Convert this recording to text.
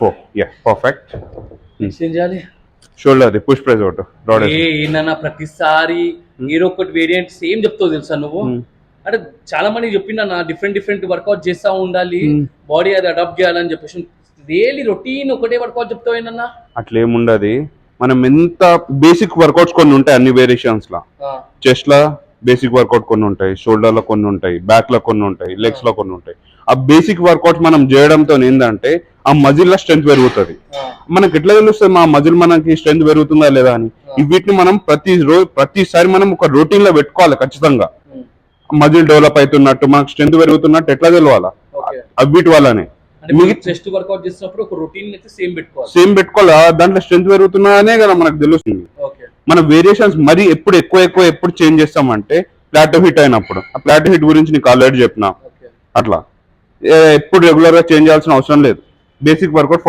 4. Yeah, perfect. Next ఏం చేయాలి? Shoulder, the push press auto. ఏంటన్నా ప్రతిసారి ఏదో ఒకటి వేరియంట్ సేమ్ చెప్తావు తెలుసా నువ్వు? అంటే చాలా మంది చెప్పిందన్న డిఫరెంట్ వర్కౌట్ చేస్తా ఉండాలి, బాడీ అది అడాప్ట్ చేయాలని చెప్పేసి. డైలీ రొటీన్ ఒకటే వర్కౌట్ చెప్తావు ఏంటన్నా? అట్లా ఏముండదు. మనం ఎంత బేసిక్ వర్కౌట్స్ కొన్ని ఉంటాయి అన్ని వేరియేషన్స్ లా. చెస్ట్ లా బేసిక్ వర్కౌట్ కొన్ని ఉంటాయి, షోల్డర్ లో కొన్ని ఉంటాయి, బ్యాక్ లో కొన్ని ఉంటాయి, లెగ్స్ లో కొన్ని ఉంటాయి. ఆ బేసిక్ వర్కౌట్స్ మనం చేయడంతో ఏంటంటే ఆ మజిల్ లో స్ట్రెంత్ పెరుగుతుంది. మనకి ఎట్లా తెలుస్తుంది మా మజిల్ మనకి స్ట్రెంత్ పెరుగుతుందా లేదా అని? వీటిని మనం ప్రతిసారి మనం ఒక రొటీన్ లో పెట్టుకోవాలి ఖచ్చితంగా. మజిల్ డెవలప్ అవుతున్నట్టు, మనకు స్ట్రెంత్ పెరుగుతున్నట్టు ఎట్లా తెలవాలా? వీటి వల్లనే చెస్ట్ వర్కౌట్ చేసినప్పుడు ఒక రొటీన్ అయితే సేమ్ పెట్టుకోవాలా. దాంట్లో స్ట్రెంత్ పెరుగుతున్నానే కదా మనకు తెలుస్తుంది. మన వేరియేషన్స్ మరి ఎప్పుడు చేంజ్ చేస్తామంటే ప్లాటో హిట్ అయినప్పుడు. ఆ ప్లాటో హిట్ గురించి నీకు ఆల్రెడీ చెప్పిన. అట్లా ఎప్పుడు రెగ్యులర్ గా చేంజ్ చేయాల్సిన అవసరం లేదు. Basic work out